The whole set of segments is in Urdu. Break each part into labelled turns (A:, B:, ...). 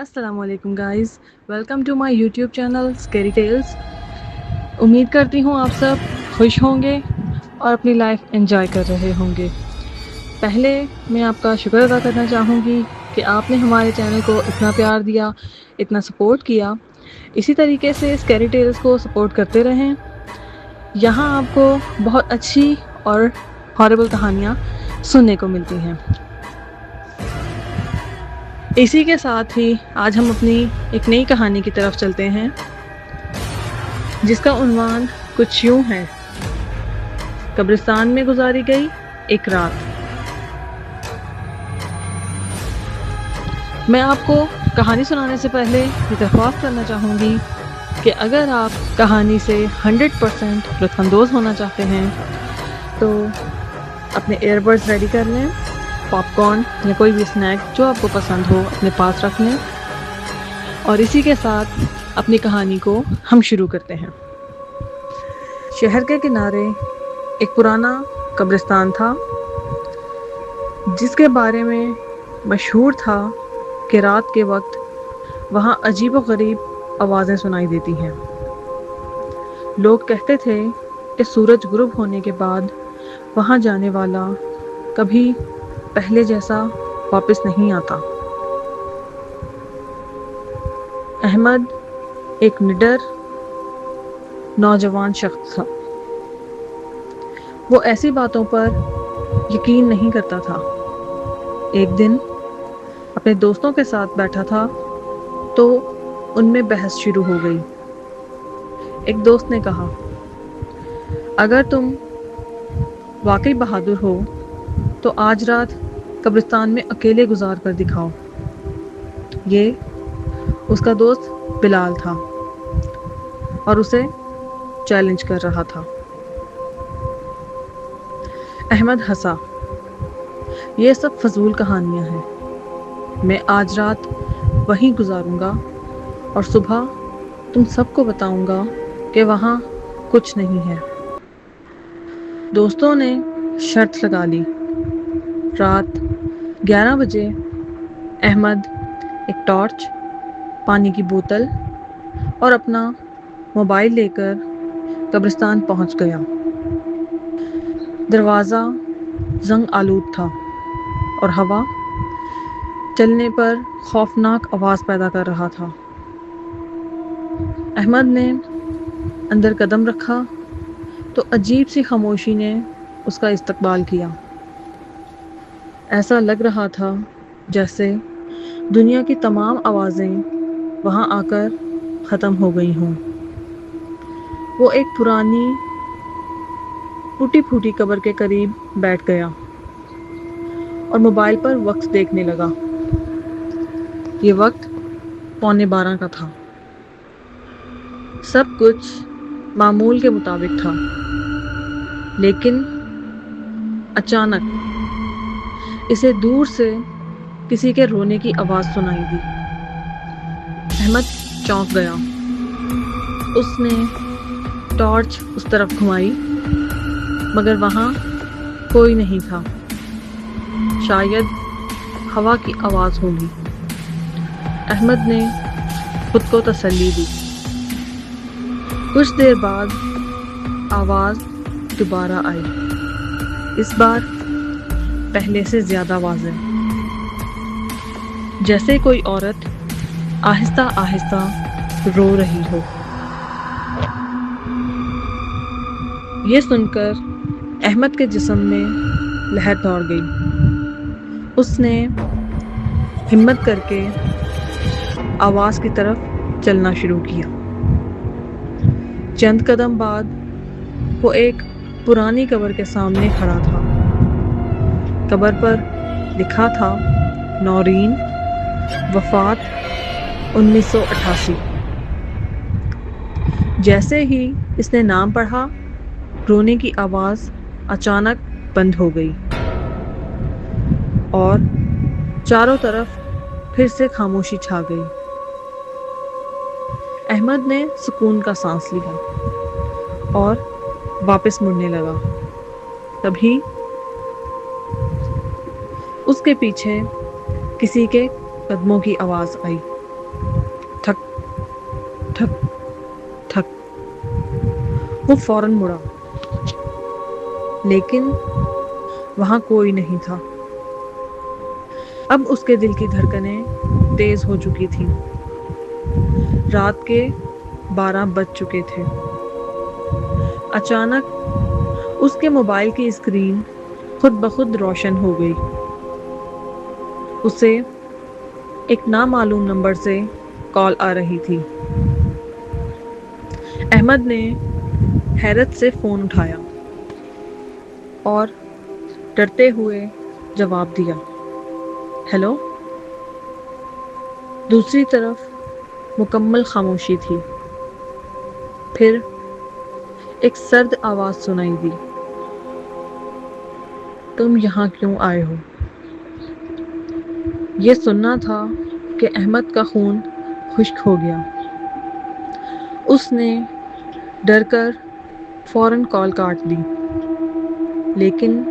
A: السلام علیکم guys, welcome to my YouTube channel scary tales. امید کرتی ہوں آپ سب خوش ہوں گے اور اپنی لائف انجوائے کر رہے ہوں گے۔ پہلے میں آپ کا شکر ادا کرنا چاہوں گی کہ آپ نے ہمارے چینل کو اتنا پیار دیا، اتنا سپورٹ کیا۔ اسی طریقے سے اسکیری ٹیلز کو سپورٹ کرتے رہیں۔ یہاں آپ کو بہت اچھی اور ہاربل کہانیاں سننے کو ملتی ہیں۔ اسی کے ساتھ ہی آج ہم اپنی ایک نئی کہانی کی طرف چلتے ہیں، جس کا عنوان کچھ یوں ہے: قبرستان میں گزاری گئی ایک رات۔ میں آپ کو کہانی سنانے سے پہلے یہ درخواست کرنا چاہوں گی کہ اگر آپ کہانی سے 100% لطف اندوز ہونا چاہتے ہیں تو اپنے ایئر بڈز ریڈی کر لیں، پاپ کارن یا کوئی بھی اسنیک جو آپ کو پسند ہو اپنے پاس رکھ لیں، اور اسی کے ساتھ اپنی کہانی کو ہم شروع کرتے ہیں۔ شہر کے کنارے ایک پرانا قبرستان تھا، جس کے بارے میں مشہور تھا کہ رات کے وقت وہاں عجیب و غریب آوازیں سنائی دیتی ہیں۔ لوگ کہتے تھے کہ سورج غروب ہونے کے بعد وہاں جانے والا کبھی پہلے جیسا واپس نہیں آتا۔ احمد ایک نڈر نوجوان شخص تھا۔ وہ ایسی باتوں پر یقین نہیں کرتا تھا۔ ایک دن اپنے دوستوں کے ساتھ بیٹھا تھا تو ان میں بحث شروع ہو گئی۔ ایک دوست نے کہا، اگر تم واقعی بہادر ہو تو آج رات قبرستان میں اکیلے گزار کر دکھاؤ۔ یہ اس کا دوست بلال تھا اور اسے چیلنج کر رہا تھا۔ احمد ہنسا، یہ سب فضول کہانیاں ہیں، میں آج رات وہیں گزاروں گا اور صبح تم سب کو بتاؤں گا کہ وہاں کچھ نہیں ہے۔ دوستوں نے شرط لگا لی۔ رات 11 بجے احمد ایک ٹارچ، پانی کی بوتل اور اپنا موبائل لے کر قبرستان پہنچ گیا۔ دروازہ زنگ آلود تھا اور ہوا چلنے پر خوفناک آواز پیدا کر رہا تھا۔ احمد نے اندر قدم رکھا تو عجیب سی خاموشی نے اس کا استقبال کیا۔ ایسا لگ رہا تھا جیسے دنیا کی تمام آوازیں وہاں آ کر ختم ہو گئی ہوں۔ وہ ایک پرانی ٹوٹی پھوٹی قبر کے قریب بیٹھ گیا اور موبائل پر وقت دیکھنے لگا۔ یہ وقت 11:15 کا تھا۔ سب کچھ معمول کے مطابق تھا، لیکن اچانک اسے دور سے کسی کے رونے کی آواز سنائی دی۔ احمد چونک گیا۔ اس نے ٹارچ اس طرف گھمائی مگر وہاں کوئی نہیں تھا۔ شاید ہوا کی آواز ہوگی۔ احمد نے خود کو تسلی دی۔ کچھ دیر بعد آواز دوبارہ آئی، اس بار پہلے سے زیادہ واضح، جیسے کوئی عورت آہستہ آہستہ رو رہی ہو۔ یہ سن کر احمد کے جسم میں لہر دوڑ گئی۔ اس نے ہمت کر کے آواز کی طرف چلنا شروع کیا۔ چند قدم بعد وہ ایک پرانی قبر کے سامنے کھڑا تھا۔ قبر پر لکھا تھا، نورین، وفات 1988۔ جیسے ہی اس نے نام پڑھا، رونے کی آواز اچانک بند ہو گئی اور چاروں طرف پھر سے خاموشی چھا گئی۔ احمد نے سکون کا سانس لیا اور واپس مڑنے لگا۔ تبھی اس کے پیچھے کسی کے قدموں کی آواز آئی۔ تھک تھک تھک۔ وہ فوراً مڑا، لیکن وہاں کوئی نہیں تھا۔ اب اس کے دل کی دھڑکنیں تیز ہو چکی تھیں۔ رات کے 12 بج چکے تھے۔ اچانک اس کے موبائل کی اسکرین خود بخود روشن ہو گئی۔ اسے ایک نامعلوم نمبر سے کال آ رہی تھی۔ احمد نے حیرت سے فون اٹھایا اور ڈرتے ہوئے جواب دیا، ہیلو۔ دوسری طرف مکمل خاموشی تھی۔ پھر ایک سرد آواز سنائی دی، تم یہاں کیوں آئے ہو؟ یہ سننا تھا کہ احمد کا خون خشک ہو گیا۔ اس نے ڈر کر فوراً کال کاٹ دی، لیکن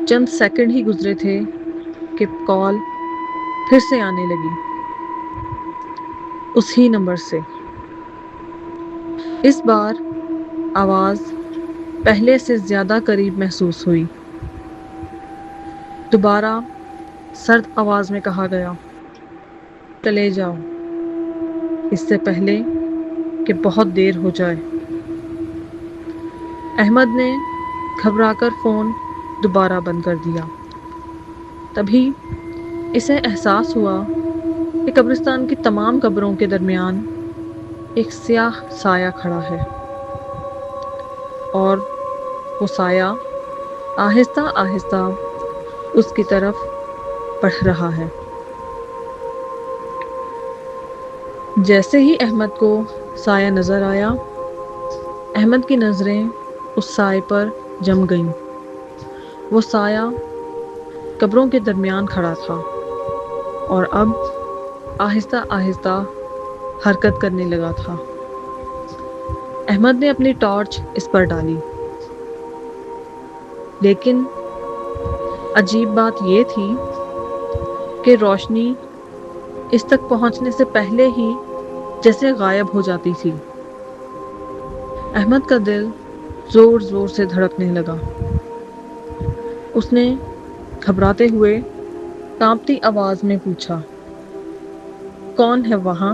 A: چند سیکنڈ ہی گزرے تھے کہ کال پھر سے آنے لگی، اسی نمبر سے۔ اس بار آواز پہلے سے زیادہ قریب محسوس ہوئی۔ دوبارہ سرد آواز میں کہا گیا، چلے جاؤ، اس سے پہلے کہ بہت دیر ہو جائے۔ احمد نے گھبرا کر فون دوبارہ بند کر دیا۔ تبھی اسے احساس ہوا کہ قبرستان کی تمام قبروں کے درمیان ایک سیاہ سایہ کھڑا ہے، اور وہ سایہ آہستہ آہستہ اس کی طرف بڑھ رہا ہے۔ جیسے ہی احمد کو سایہ نظر آیا، احمد کی نظریں اس سائے پر جم گئیں۔ وہ سایہ قبروں کے درمیان کھڑا تھا اور اب آہستہ آہستہ حرکت کرنے لگا تھا۔ احمد نے اپنی ٹارچ اس پر ڈالی، لیکن عجیب بات یہ تھی کہ روشنی اس تک پہنچنے سے پہلے ہی جیسے غائب ہو جاتی تھی۔ احمد کا دل زور زور سے دھڑکنے لگا۔ اس نے گھبراتے ہوئے کانپتی آواز میں پوچھا، کون ہے وہاں؟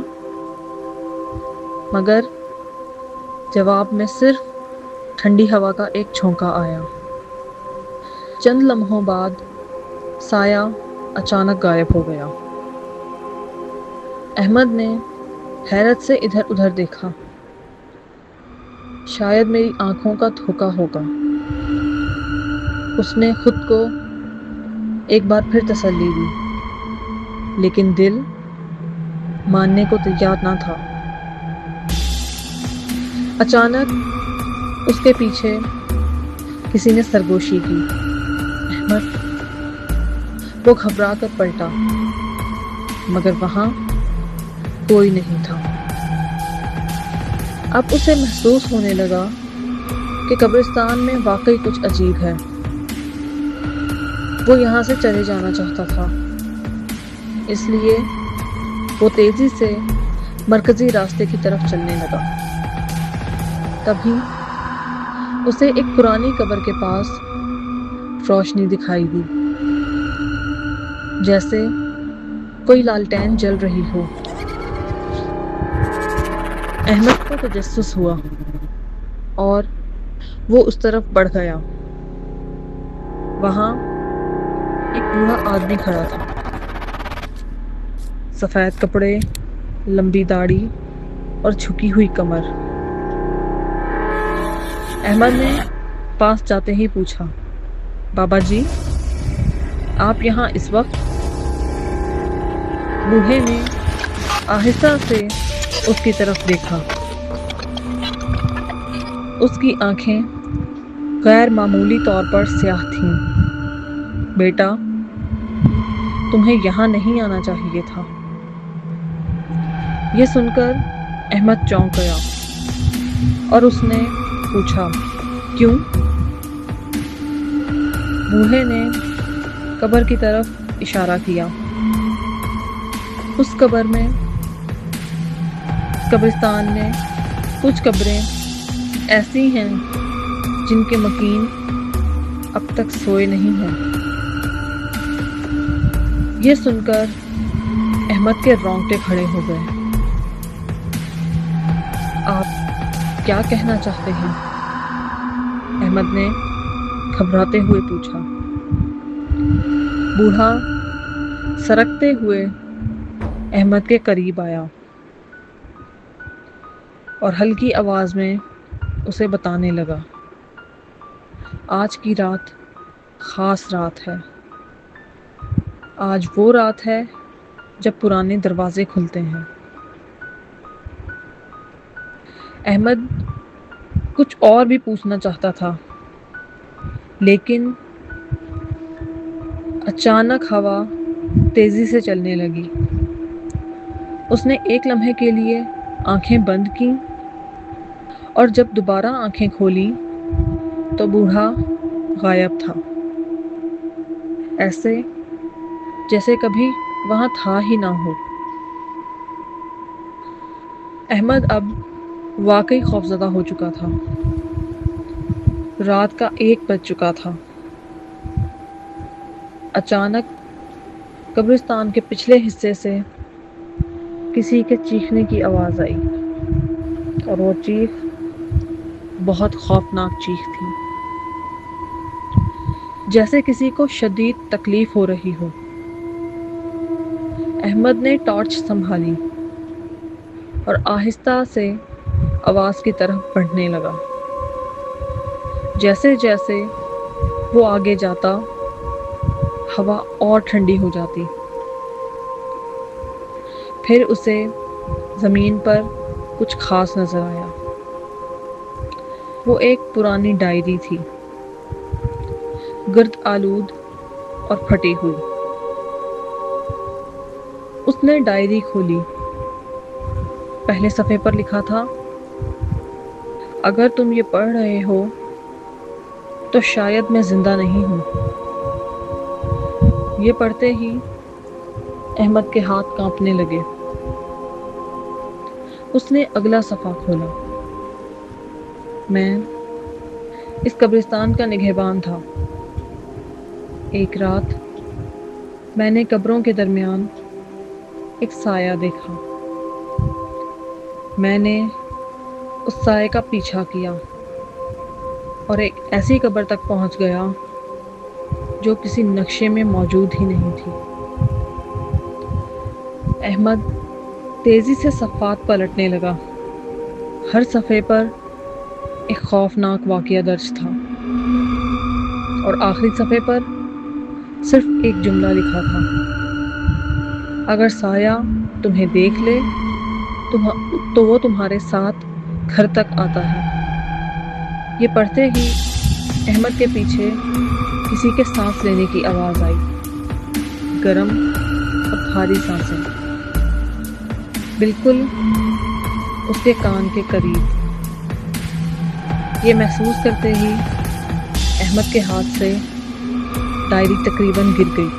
A: مگر جواب میں صرف ٹھنڈی ہوا کا ایک جھونکا آیا۔ چند لمحوں بعد سایہ اچانک غائب ہو گیا۔ احمد نے حیرت سے ادھر ادھر دیکھا۔ شاید میری آنکھوں کا دھوکا ہوگا، اس نے خود کو ایک بار پھر تسلی دی، لیکن دل ماننے کو تیار نہ تھا۔ اچانک اس کے پیچھے کسی نے سرگوشی کی۔ احمد، وہ گھبرا کر پلٹا، مگر وہاں کوئی نہیں تھا۔ اب اسے محسوس ہونے لگا کہ قبرستان میں واقعی کچھ عجیب ہے۔ وہ یہاں سے چلے جانا چاہتا تھا، اس لیے وہ تیزی سے مرکزی راستے کی طرف چلنے لگا۔ تبھی اسے ایک پرانی قبر کے پاس روشنی دکھائی دی، جیسے کوئی لالٹین جل رہی ہو۔ احمد کو تجسس ہوا اور وہ اس طرف بڑھ گیا۔ وہاں ایک بوڑھا آدمی کھڑا تھا، سفید کپڑے، لمبی داڑھی اور جھکی ہوئی کمر۔ احمد نے پاس جاتے ہی پوچھا، بابا جی، آپ یہاں اس وقت؟ بوڑھے نے آہستہ سے اس کی طرف دیکھا۔ اس کی آنکھیں غیر معمولی طور پر سیاہ تھیں۔ بیٹا، تمہیں یہاں نہیں آنا چاہیے تھا۔ یہ سن کر احمد چونک گیا اور اس نے پوچھا، کیوں؟ بوڑھے نے قبر کی طرف اشارہ کیا۔ اس قبر میں قبرستان میں کچھ قبریں ایسی ہیں جن کے مکین اب تک سوئے نہیں ہیں۔ یہ سن کر احمد کے رونگٹے کھڑے ہو گئے۔ آپ کیا کہنا چاہتے ہیں؟ احمد نے گھبراتے ہوئے پوچھا۔ بوڑھا سرکتے ہوئے احمد کے قریب آیا اور ہلکی آواز میں اسے بتانے لگا، آج کی رات خاص رات ہے۔ آج وہ رات ہے جب پرانے دروازے کھلتے ہیں۔ احمد کچھ اور بھی پوچھنا چاہتا تھا، لیکن اچانک ہوا تیزی سے چلنے لگی۔ اس نے ایک لمحے کے لیے آنکھیں بند کیں اور جب دوبارہ آنکھیں کھولیں تو بوڑھا غائب تھا، ایسے جیسے کبھی وہاں تھا ہی نہ ہو۔ احمد اب واقعی خوفزدہ ہو چکا تھا۔ رات کا 1 بج چکا تھا۔ اچانک قبرستان کے پچھلے حصے سے کسی کے چیخنے کی آواز آئی، اور وہ چیخ بہت خوفناک چیخ تھی، جیسے کسی کو شدید تکلیف ہو رہی ہو۔ احمد نے ٹارچ سنبھالی اور آہستہ سے آواز کی طرف بڑھنے لگا۔ جیسے جیسے وہ آگے جاتا، ہوا اور ٹھنڈی ہو جاتی۔ پھر اسے زمین پر کچھ خاص نظر آیا۔ وہ ایک پرانی ڈائری تھی، گرد آلود اور پھٹی ہوئی۔ اس نے ڈائری کھولی۔ پہلے صفحے پر لکھا تھا، اگر تم یہ پڑھ رہے ہو تو شاید میں زندہ نہیں ہوں۔ یہ پڑھتے ہی احمد کے ہاتھ کانپنے لگے۔ اس نے اگلا صفحہ کھولا۔ میں اس قبرستان کا نگہبان تھا۔ ایک رات میں نے قبروں کے درمیان ایک سایہ دیکھا۔ میں نے اس سائے کا پیچھا کیا اور ایک ایسی قبر تک پہنچ گیا جو کسی نقشے میں موجود ہی نہیں تھی۔ احمد تیزی سے صفحات پلٹنے لگا۔ ہر صفحے پر ایک خوفناک واقعہ درج تھا، اور آخری صفحے پر صرف ایک جملہ لکھا تھا، اگر سایہ تمہیں دیکھ لے تو وہ تمہارے ساتھ گھر تک آتا ہے۔ یہ پڑھتے ہی احمد کے پیچھے کسی کے سانس لینے کی آواز آئی، گرم اور بھاری سانسیں، بالکل اس کے کان کے قریب۔ یہ محسوس کرتے ہی احمد کے ہاتھ سے ڈائری تقریباً گر گئی۔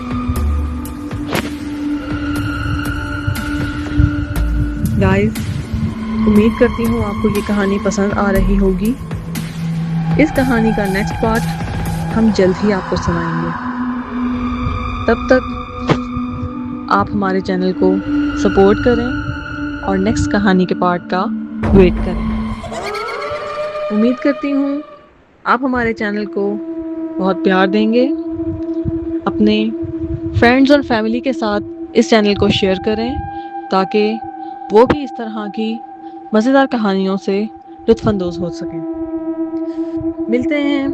A: گائز، امید کرتی ہوں آپ کو یہ کہانی پسند آ رہی ہوگی۔ اس کہانی کا نیکسٹ پارٹ ہم جلد ہی آپ کو سنائیں گے۔ تب تک آپ ہمارے چینل کو سپورٹ کریں اور نیکسٹ کہانی کے پارٹ کا ویٹ کریں۔ امید کرتی ہوں آپ ہمارے چینل کو بہت پیار دیں گے۔ اپنے فرینڈز اور فیملی کے ساتھ اس چینل کو شیئر کریں تاکہ وہ بھی اس طرح کی مزیدار کہانیوں سے لطف اندوز ہو سکیں۔ ملتے ہیں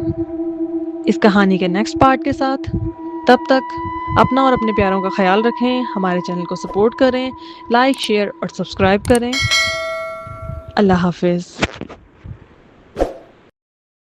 A: اس کہانی کے نیکسٹ پارٹ کے ساتھ۔ تب تک اپنا اور اپنے پیاروں کا خیال رکھیں، ہمارے چینل کو سپورٹ کریں، لائک، شیئر اور سبسکرائب کریں۔ اللہ حافظ۔